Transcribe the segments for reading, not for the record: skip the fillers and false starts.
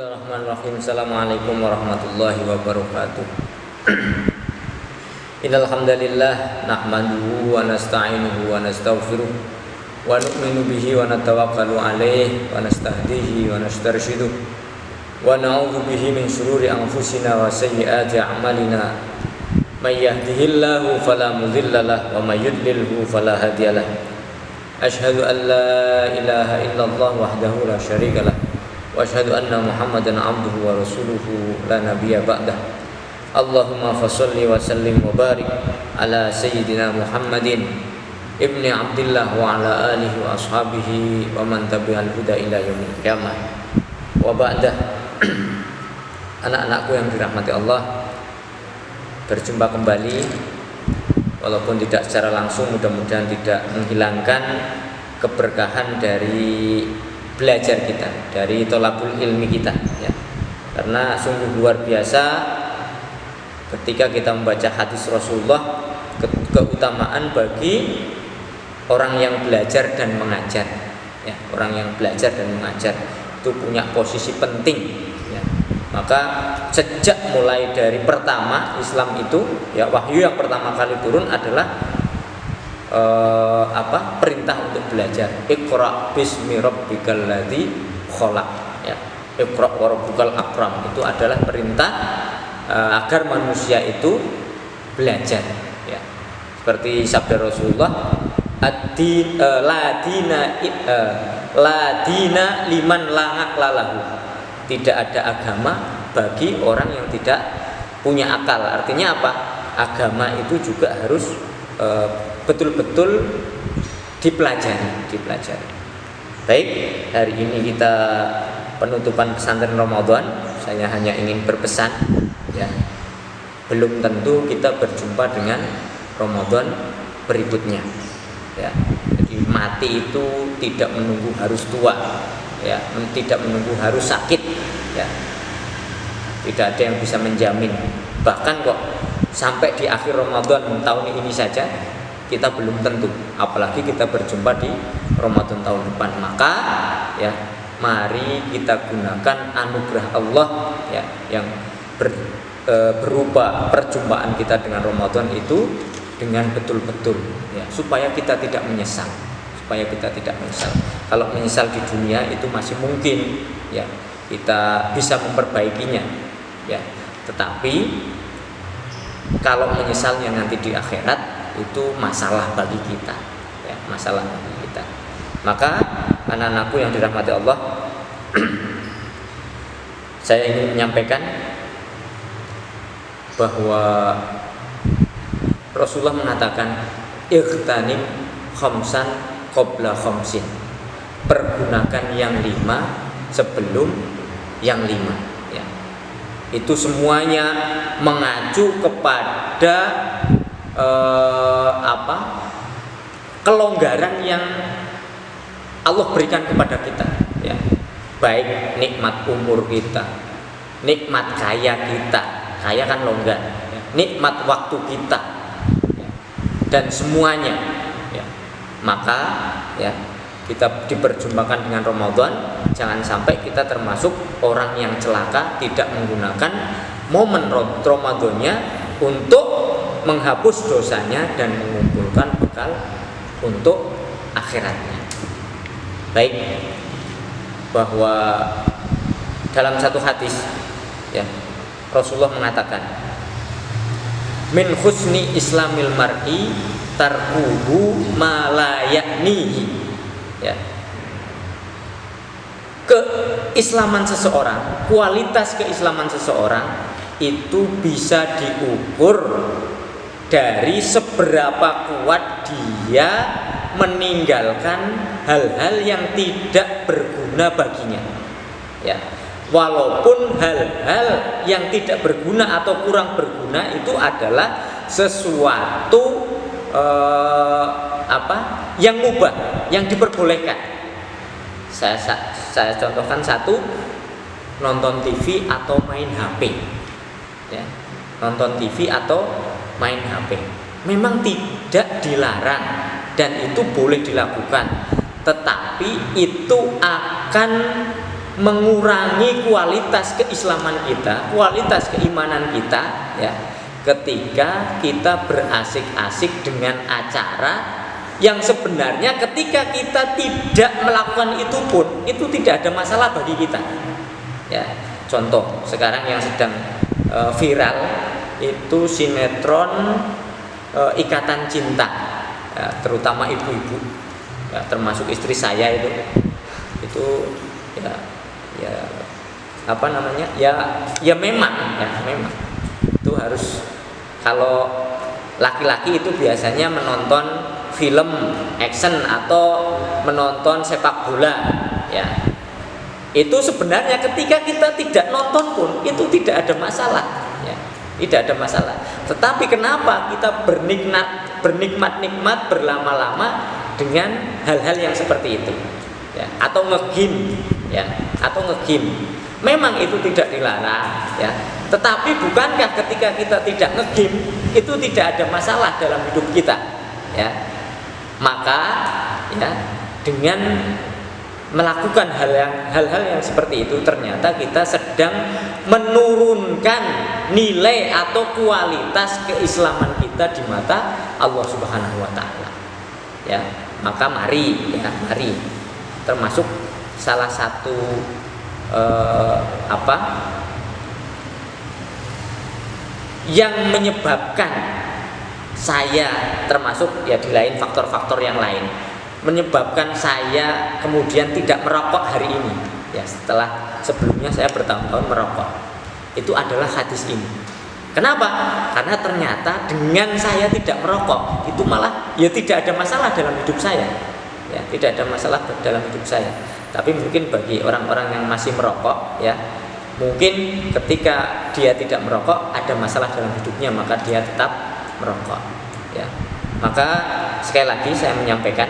Bismillahirrahmanirrahim. Assalamualaikum warahmatullahi wabarakatuh. Innal hamdalillah nahmaduhu wa nasta'inuhu wa nastaghfiruh wa nu'minu bihi wa natawakkalu alaihi wa nastahdihi wa nastarshiduh wa na'udzu bihi min shururi anfusina wa sayyiati a'malina. May yahdihillahu fala mudilla lahu wa may yudlilhu fala hadiya lahu. Asyhadu an la ilaha illallah wahdahu la syarika lahu wa asyhadu anna Muhammadan abduhu wa rasuluhu la nabiyya ba'dah. Allahumma fasholli wa sallim wa barik ala sayyidina Muhammadin ibni Abdillah wa ala alihi wa ashabihi wa man tabi'al huda ila yaumil qiyamah. Wa ba'dah. Anak-anakku yang dirahmati Allah, berjumpa kembali walaupun tidak secara langsung, mudah-mudahan tidak menghilangkan keberkahan dari belajar kita, dari tholabul ilmi kita ya. Karena sungguh luar biasa ketika kita membaca hadis Rasulullah, keutamaan bagi orang yang belajar dan mengajar ya. Orang yang belajar dan mengajar itu punya posisi penting ya. Maka sejak mulai dari pertama Islam itu ya, wahyu yang pertama kali turun adalah perintah untuk belajar. Iqra bismi rabbikal ladzi khalaq ya. Iqra wa rabbukal akram, itu adalah perintah agar manusia itu belajar ya. Seperti sabda Rasulullah, la dina liman la aqlalahu. Tidak ada agama bagi orang yang tidak punya akal. Artinya apa? Agama itu juga harus betul-betul dipelajari. Baik, hari ini kita penutupan pesantren Ramadan. Saya hanya ingin berpesan ya, belum tentu kita berjumpa dengan Ramadan berikutnya ya. Jadi mati itu tidak menunggu harus tua ya, tidak menunggu harus sakit ya. Tidak ada yang bisa menjamin. Bahkan kok sampai di akhir Ramadan tahun ini saja kita belum tentu, apalagi kita berjumpa di Ramadan tahun depan. Maka ya, mari kita gunakan anugerah Allah ya, yang berupa perjumpaan kita dengan Ramadan itu dengan betul-betul ya, supaya kita tidak menyesal. Kalau menyesal di dunia itu masih mungkin ya, kita bisa memperbaikinya ya. Tetapi kalau menyesalnya nanti di akhirat, itu masalah bagi kita ya, masalah bagi kita. Maka anak-anakku yang dirahmati Allah, saya ingin menyampaikan bahwa Rasulullah mengatakan ightanim khamsan qabla khamsin. Pergunakan yang 5 sebelum yang 5 ya. Itu semuanya mengacu kepada kelonggaran yang Allah berikan kepada kita ya. Baik nikmat umur kita, nikmat kaya kita, kaya kan longgar ya. Nikmat waktu kita ya. Dan semuanya ya. Maka ya, kita diperjumpakan dengan Ramadan, jangan sampai kita termasuk orang yang celaka, tidak menggunakan momen Ramadannya untuk menghapus dosanya dan mengumpulkan bekal untuk akhiratnya. Baik, bahwa dalam satu hadis ya, Rasulullah mengatakan min husni islamil mar'i tarkuhu ma la ya'nihi ya. Keislaman seseorang, kualitas keislaman seseorang itu bisa diukur dari seberapa kuat dia meninggalkan hal-hal yang tidak berguna baginya ya. Walaupun hal-hal yang tidak berguna atau kurang berguna itu adalah sesuatu yang mubah, yang diperbolehkan. Saya contohkan satu, nonton TV atau main HP ya. Nonton TV atau main HP memang tidak dilarang dan itu boleh dilakukan, tetapi itu akan mengurangi kualitas keislaman kita, kualitas keimanan kita, ya, ketika kita berasik-asik dengan acara yang sebenarnya ketika kita tidak melakukan itu pun itu tidak ada masalah bagi kita. Ya, contoh sekarang yang sedang viral itu sinetron Ikatan Cinta, ya, terutama ibu-ibu, ya, termasuk istri saya itu ya apa namanya, ya memang itu harus, kalau laki-laki itu biasanya menonton film action atau menonton sepak bola, ya, itu sebenarnya ketika kita tidak nonton pun itu tidak ada masalah, ya, tidak ada masalah. Tetapi kenapa kita bernikmat berlama-lama dengan hal-hal yang seperti itu, ya, atau nge-game, ya, atau nge-game. Memang itu tidak dilarang, ya, tetapi bukankah ketika kita tidak nge-game itu tidak ada masalah dalam hidup kita, ya? Maka, ya, dengan melakukan hal-hal yang seperti itu ternyata kita sedang menurunkan nilai atau kualitas keislaman kita di mata Allah Subhanahu wa taala. Ya, maka mari termasuk salah satu yang menyebabkan saya, termasuk ya di lain faktor-faktor yang lain, menyebabkan saya kemudian tidak merokok hari ini, ya, setelah sebelumnya saya bertahun-tahun merokok, itu adalah hadis ini. Kenapa? Karena ternyata dengan saya tidak merokok itu malah ya tidak ada masalah dalam hidup saya, ya, tidak ada masalah dalam hidup saya. Tapi mungkin bagi orang-orang yang masih merokok, ya, mungkin ketika dia tidak merokok ada masalah dalam hidupnya, maka dia tetap merokok, ya. Maka sekali lagi saya menyampaikan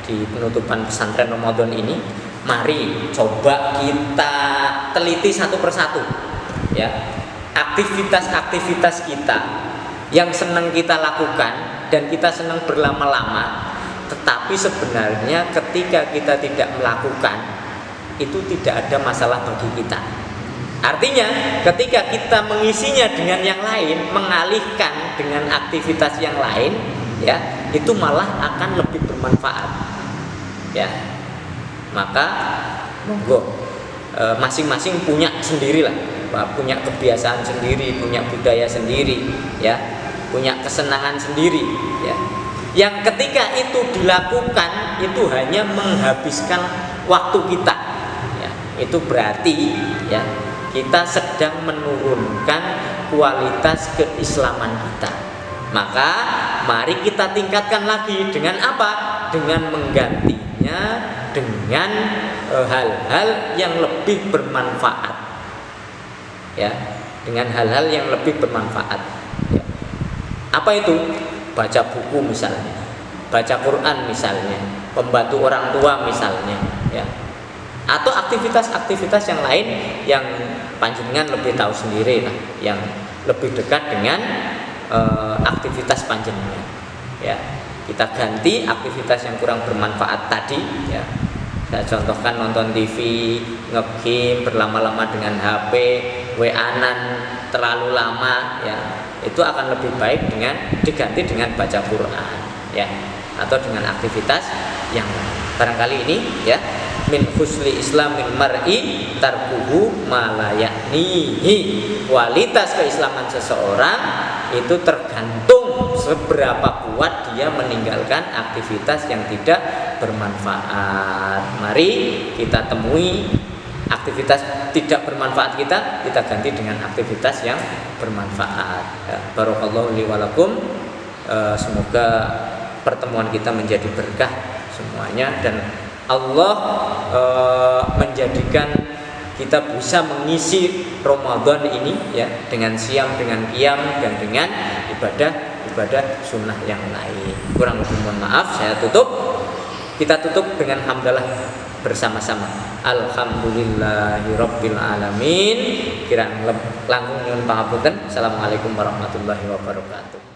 di penutupan pesantren Ramadan ini, mari coba kita teliti satu persatu, ya, aktivitas-aktivitas kita yang senang kita lakukan dan kita senang berlama-lama, tetapi sebenarnya ketika kita tidak melakukan itu tidak ada masalah bagi kita. Artinya ketika kita mengisinya dengan yang lain, mengalihkan dengan aktivitas yang lain, ya, itu malah akan lebih bermanfaat, ya. Maka monggo masing-masing punya sendirilah, punya kebiasaan sendiri, punya budaya sendiri, ya, punya kesenangan sendiri, ya. Yang ketika itu dilakukan itu hanya menghabiskan waktu kita, ya, itu berarti, ya, kita sedang menurunkan kualitas keislaman kita. Maka mari kita tingkatkan lagi dengan apa? Dengan menggantinya dengan hal-hal yang lebih bermanfaat, ya, dengan hal-hal yang lebih bermanfaat, ya. Apa itu? Baca buku misalnya, baca Quran misalnya, membantu orang tua misalnya, ya, atau aktivitas-aktivitas yang lain yang panjenengan lebih tahu sendiri lah, yang lebih dekat dengan aktivitas panjenengan, ya. Kita ganti aktivitas yang kurang bermanfaat tadi, ya. Saya contohkan nonton TV, nge-game berlama-lama dengan HP, WA-an terlalu lama, ya, itu akan lebih baik dengan diganti dengan baca Quran, ya, atau dengan aktivitas yang lain. Barangkali ini, ya, min husli islamil mar'i tarkuhu ma la ya'nihi. Kualitas keislaman seseorang itu tergantung seberapa kuat dia meninggalkan aktivitas yang tidak bermanfaat. Mari kita temui aktivitas tidak bermanfaat kita ganti dengan aktivitas yang bermanfaat. Ya, barakallahu li wa lakum. Semoga pertemuan kita menjadi berkah semuanya dan Allah menjadikan kita bisa mengisi Ramadan ini, ya, dengan siam, dengan qiyam, dan dengan ibadah sunnah yang lain. Kurang lebih mohon maaf, saya tutup. Kita tutup dengan hamdalah bersama-sama. Alhamdulillahirabbil alamin. Kirang langkung nyuwun pangapunten. Assalamualaikum warahmatullahi wabarakatuh.